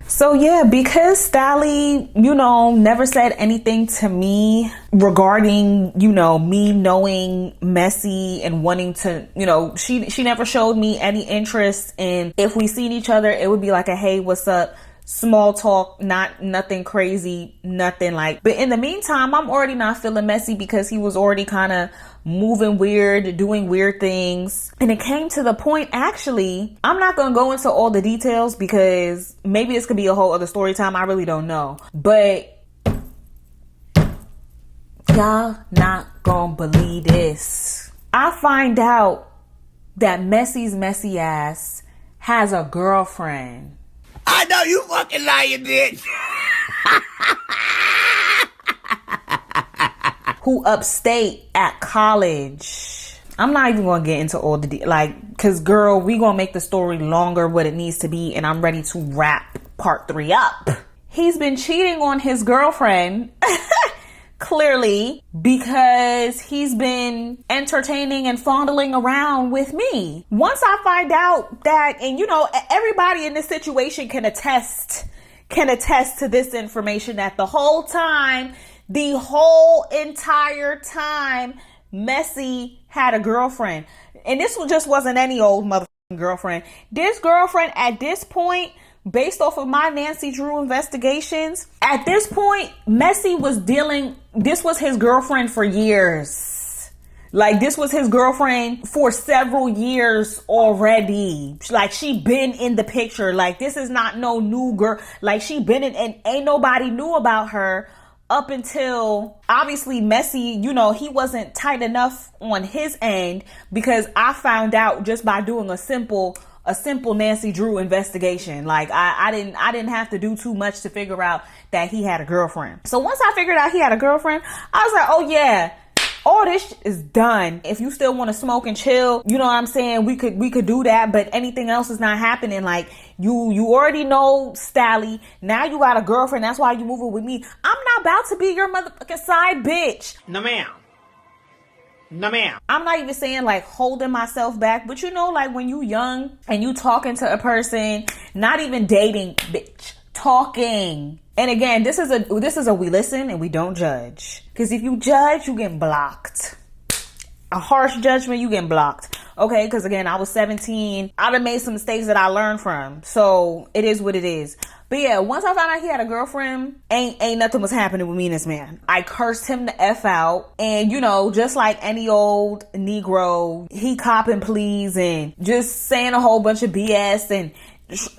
So yeah, because Sally, you know, never said anything to me regarding, you know, me knowing Messy and wanting to, you know, she never showed me any interest in, if we seen each other, it would be like a, hey, what's up? Small talk, nothing crazy, nothing like. But in the meantime, I'm already not feeling Messy, because he was already kind of moving weird, doing weird things. And it came to the point, actually, I'm not going to go into all the details, because maybe this could be a whole other story time. I really don't know. But y'all not going to believe this. I find out that Messy's messy ass has a girlfriend. I know you fucking lying, bitch. Who upstate at college. I'm not even gonna get into all the like, cause girl, we gonna make the story longer what it needs to be, and I'm ready to wrap part 3 up. He's been cheating on his girlfriend clearly, because he's been entertaining and fondling around with me. Once I find out that, and you know, everybody in this situation can attest to this information, that the whole entire time, Messy had a girlfriend. And this just wasn't any old motherfucking girlfriend. This girlfriend, at this point, based off of my Nancy Drew investigations, at this point, Messy was this was his girlfriend for years. Like, this was his girlfriend for several years already. Like, she been in the picture. Like, this is not no new girl. Like, she been in, and ain't nobody knew about her up until, obviously, Messy, you know, he wasn't tight enough on his end, because I found out just by doing a simple Nancy Drew investigation. Like, I didn't have to do too much to figure out that he had a girlfriend. So once I figured out he had a girlfriend, I was like, oh yeah, all this is done. If you still want to smoke and chill, you know what I'm saying, we could do that, but anything else is not happening. Like, you already know Sally. Now you got a girlfriend. That's why you moving with me. I'm not about to be your motherfucking side bitch. No, ma'am. No, ma'am. I'm not even saying like holding myself back, but you know, like when you young and you talking to a person, not even dating, bitch, talking, And again, this is a we listen and we don't judge. Because if you judge, you get blocked. A harsh judgment, you getting blocked. Okay, because again, I was 17. I done made some mistakes that I learned from. So it is what it is. But yeah, once I found out he had a girlfriend, ain't nothing was happening with me and this man. I cursed him the F out. And you know, just like any old Negro, he copping pleas and just saying a whole bunch of BS and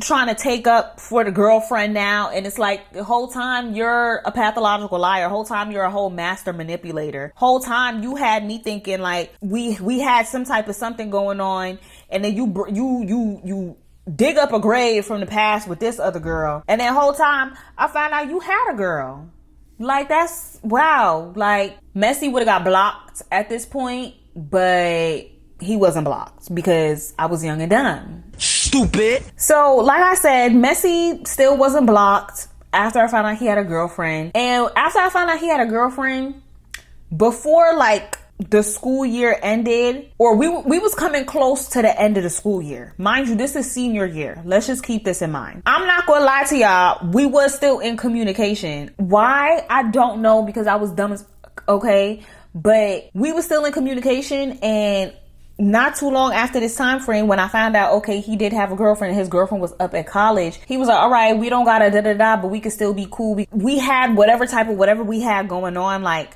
trying to take up for the girlfriend now. And it's like the whole time you're a pathological liar. Whole time you're a whole master manipulator. Whole time you had me thinking like we had some type of something going on, and then you dig up a grave from the past with this other girl, and then whole time I found out you had a girl. Like, that's wow. Like, Messy would have got blocked at this point, but he wasn't blocked because I was young and dumb. Stupid. So, like I said, Messy still wasn't blocked after I found out he had a girlfriend. And after I found out he had a girlfriend, before like the school year ended, or we was coming close to the end of the school year. Mind you, this is senior year. Let's just keep this in mind. I'm not gonna lie to y'all. We was still in communication. Why? I don't know, because I was dumb as okay. But we was still in communication, and not too long after this time frame, when I found out, okay, he did have a girlfriend and his girlfriend was up at college, he was like, all right, we don't gotta da-da-da, but we can still be cool. We had whatever we had going on. Like,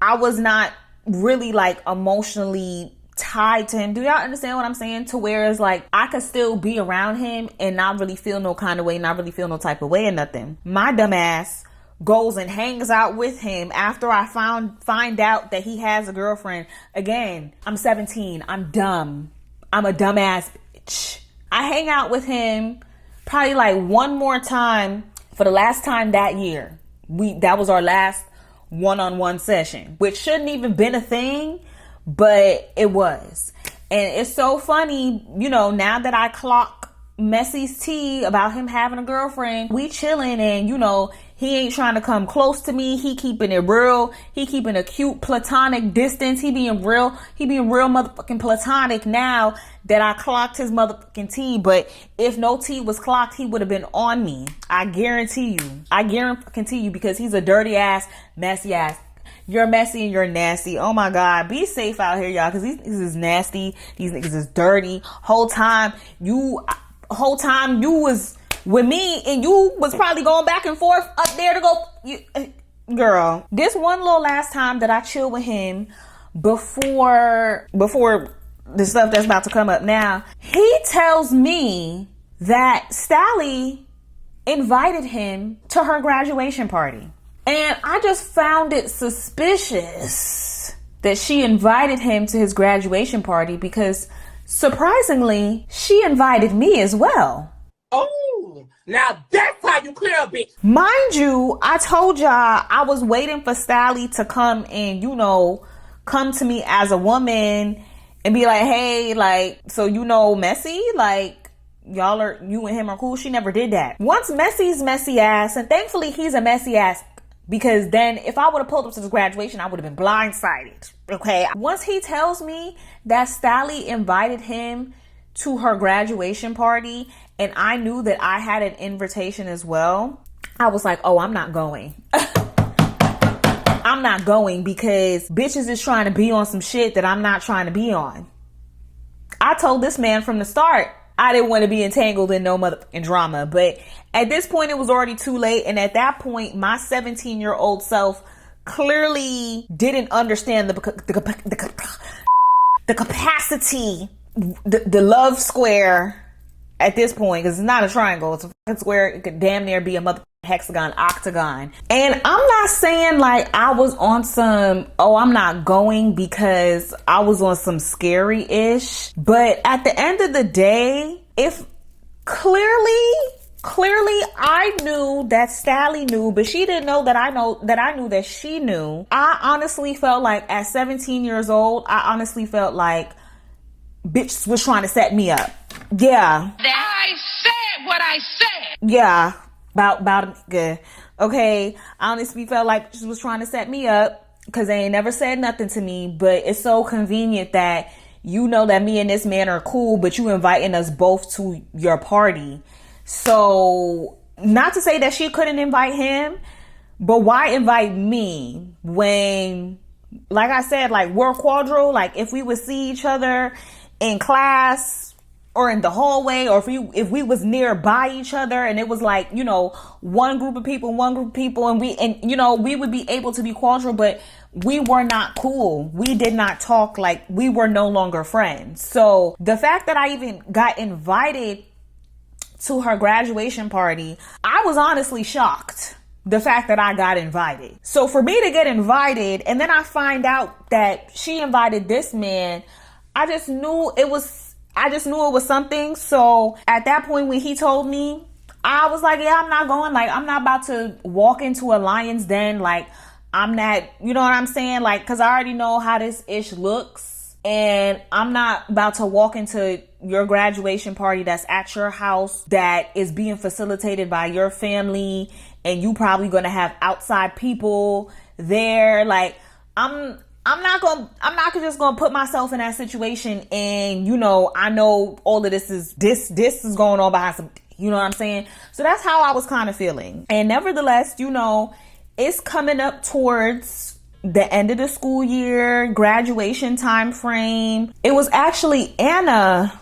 I was not really like emotionally tied to him. Do y'all understand what I'm saying? To where it's like, I could still be around him and not really feel no kind of way, not really feel no type of way or nothing. My dumb ass goes and hangs out with him after I find out that he has a girlfriend. Again, I'm 17. I'm dumb. I'm a dumbass bitch. I hang out with him probably like one more time for the last time that year. That was our last one-on-one session, which shouldn't even been a thing, but it was. And it's so funny, you know, now that I clock Messy's tea about him having a girlfriend, we chilling, and you know, he ain't trying to come close to me. He keeping it real. He keeping a cute platonic distance. He being real motherfucking platonic now that I clocked his motherfucking tea. But if no tea was clocked, he would have been on me. I guarantee you, because he's a dirty ass, messy ass. You're messy and you're nasty. Oh my God. Be safe out here, y'all, because these niggas is nasty. These niggas is dirty. Whole time you was with me, and you was probably going back and forth up there to go. Girl, this one little last time that I chilled with him before the stuff that's about to come up now, he tells me that Stally invited him to her graduation party. And I just found it suspicious that she invited him to his graduation party, because surprisingly, she invited me as well. Oh, now that's how you clear a bitch. Mind you, I told y'all I was waiting for Stally to come and, you know, come to me as a woman and be like, hey, like, so you know Messy? Like, you and him are cool? She never did that. Once Messy's messy ass, and thankfully he's a messy ass, because then if I would have pulled up to this graduation, I would have been blindsided. Okay. Once he tells me that Stally invited him to her graduation party, and I knew that I had an invitation as well, I was like, oh, I'm not going. I'm not going, because bitches is trying to be on some shit that I'm not trying to be on. I told this man from the start I didn't want to be entangled in no motherfucking drama. But at this point, it was already too late. And at that point, my 17-year-old self clearly didn't understand the capacity, the love square at this point, because it's not a triangle, it's a fucking square. It could damn near be a mother hexagon, octagon. And I'm not saying like I was on some, oh, I'm not going because I was on some scary-ish. But at the end of the day, if clearly I knew that Stally knew, but she didn't know that I knew that she knew. I honestly felt like at 17 years old, I honestly felt like bitch was trying to set me up. Yeah. I said what I said. Yeah. About good. Okay. I honestly felt like she was trying to set me up, because they ain't never said nothing to me. But it's so convenient that you know that me and this man are cool, but you inviting us both to your party. So Not to say that she couldn't invite him, but why invite me when, like I said, like we're cordial. Like if we would see each other in class or in the hallway, or if we was nearby each other and it was like, you know, one group of people, and you know, we would be able to be cordial, but we were not cool. We did not talk, like we were no longer friends. So the fact that I even got invited to her graduation party, I was honestly shocked. The fact that I got invited. So for me to get invited and then I find out that she invited this man, I just knew it was something. So at that point when he told me, I was like, yeah, I'm not going. Like, I'm not about to walk into a lion's den. Like, I'm not, you know what I'm saying? Like, cause I already know how this ish looks, and I'm not about to walk into your graduation party that's at your house, that is being facilitated by your family, and you probably gonna have outside people there. Like, I'm not just gonna put myself in that situation, and you know, I know all of this is going on behind some, you know what I'm saying? So that's how I was kind of feeling. And nevertheless, you know, it's coming up towards the end of the school year, graduation time frame. It was actually Anna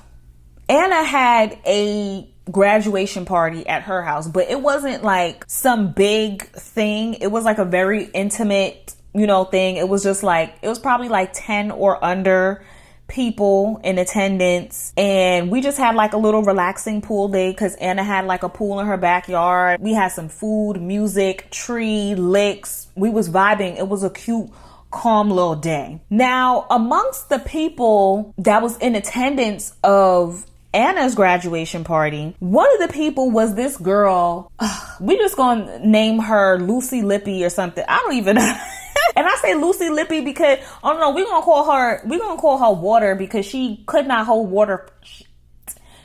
had a graduation party at her house, but it wasn't like some big thing. It was like a very intimate, you know, thing. It was just like, it was probably like 10 or under people in attendance, and we just had like a little relaxing pool day because Anna had like a pool in her backyard. We had some food, music, tree, licks. We was vibing. It was a cute, calm little day. Now, amongst the people that was in attendance of Anna's graduation party, one of the people was this girl. We just gonna name her Lucy Lippy or something. I don't even know. And I say Lucy Lippy because, oh no, we're gonna call her Water, because she could not hold water.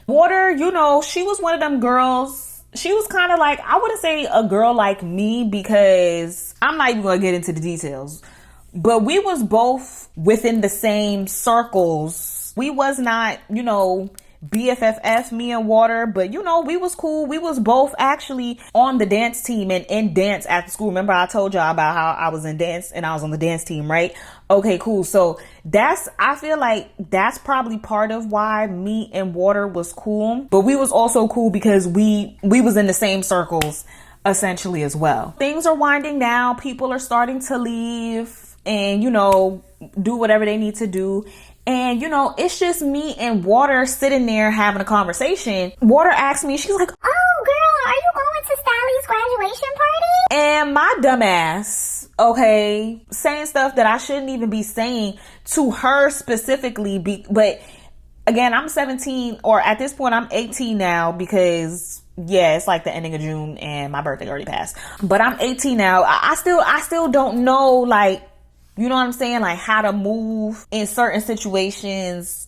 Water, you know, she was one of them girls. She was kind of like, I wouldn't say a girl like me, because I'm not even gonna get into the details, but we was both within the same circles. We was not, you know, BFFF, me and Water, but you know, we was cool. We was both actually on the dance team and in dance after school. Remember I told y'all about how I was in dance and I was on the dance team, right? Okay, cool. So I feel like that's probably part of why me and Water was cool, but we was also cool because we was in the same circles essentially as well. Things are winding down. People are starting to leave and, you know, do whatever they need to do. And, you know, it's just me and Water sitting there having a conversation. Water asked me, she's like, Oh, girl, are you going to Sally's graduation party? And my dumbass, okay, saying stuff that I shouldn't even be saying to her specifically. But again, I'm 17, or at this point, I'm 18 now, because yeah, it's like the ending of June and my birthday already passed. But I'm 18 now. I still don't know, like, you know what I'm saying? Like how to move in certain situations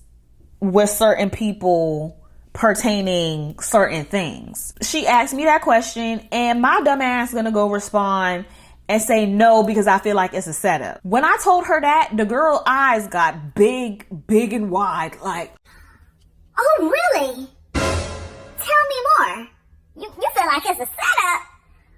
with certain people pertaining certain things. She asked me that question and my dumb ass gonna go respond and say no because I feel like it's a setup. When I told her that, the girl eyes got big and wide, like, Oh, really? Tell me more. You feel like it's a setup?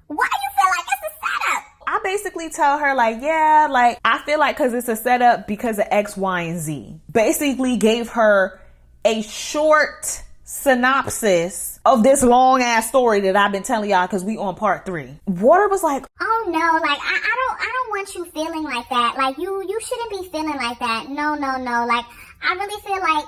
Why do you feel like it's a setup? I basically tell her like, yeah, like I feel like because it's a setup because of X, Y, and Z. Basically gave her a short synopsis of this long ass story that I've been telling y'all because we on part 3. Water was like, oh no, like I don't want you feeling like that. Like you shouldn't be feeling like that. No. Like I really feel like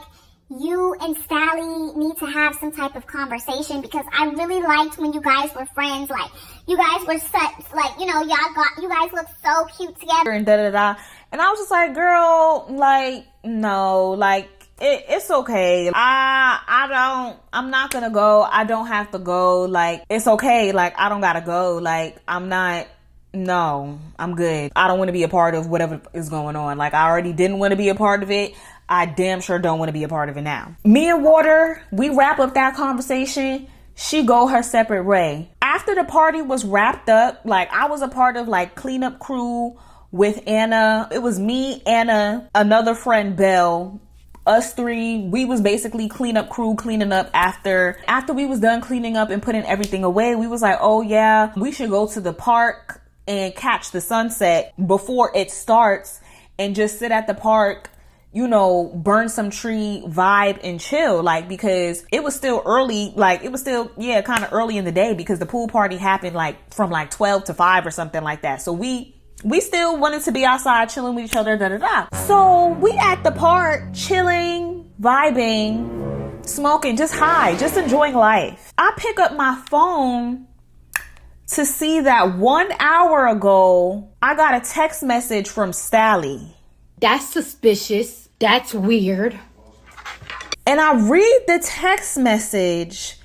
you and Sally need to have some type of conversation because I really liked when you guys were friends. Like you guys were such, like, you know, you guys look so cute together and da. And I was just like, girl, like, no, like it's okay. I'm not gonna go. I don't have to go. Like, it's okay. Like, I don't gotta go. Like, no, I'm good. I don't want to be a part of whatever is going on. Like, I already didn't want to be a part of it. I damn sure don't want to be a part of it now. Me and Water, we wrap up that conversation. She go her separate way. After the party was wrapped up, like I was a part of like cleanup crew with Anna. It was me, Anna, another friend, Belle, Us three, we was basically cleaning up after we was done cleaning up and putting everything away. We was like, oh yeah, we should go to the park and catch the sunset before it starts and just sit at the park, you know, burn some tree, vibe and chill. Like, because it was still early, like it was still, yeah, kind of early in the day, because the pool party happened like from like 12 to 5 or something like that. So we still wanted to be outside chilling with each other, So we at the park chilling, vibing, smoking, just high, just enjoying life. I pick up my phone to see that 1 hour ago, I got a text message from Stally. That's suspicious. That's weird. And I read the text message,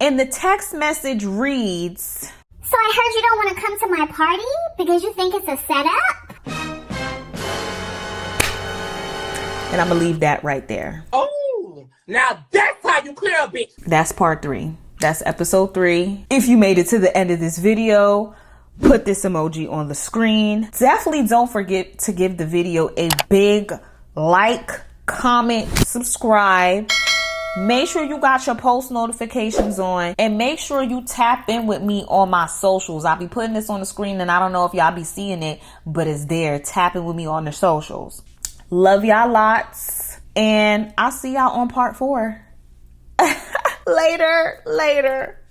and the text message reads, so I heard you don't want to come to my party because you think it's a setup? And I'm going to leave that right there. Oh, now that's how you clear a bitch. That's part 3. That's episode 3. If you made it to the end of this video, put this emoji on the screen. Definitely don't forget to give the video a big like, comment, subscribe. Make sure you got your post notifications on, and make sure you tap in with me on my socials. I'll be putting this on the screen, and I don't know if y'all be seeing it, but it's there. Tap in with me on the socials. Love y'all lots, and I'll see y'all on part 4. Later.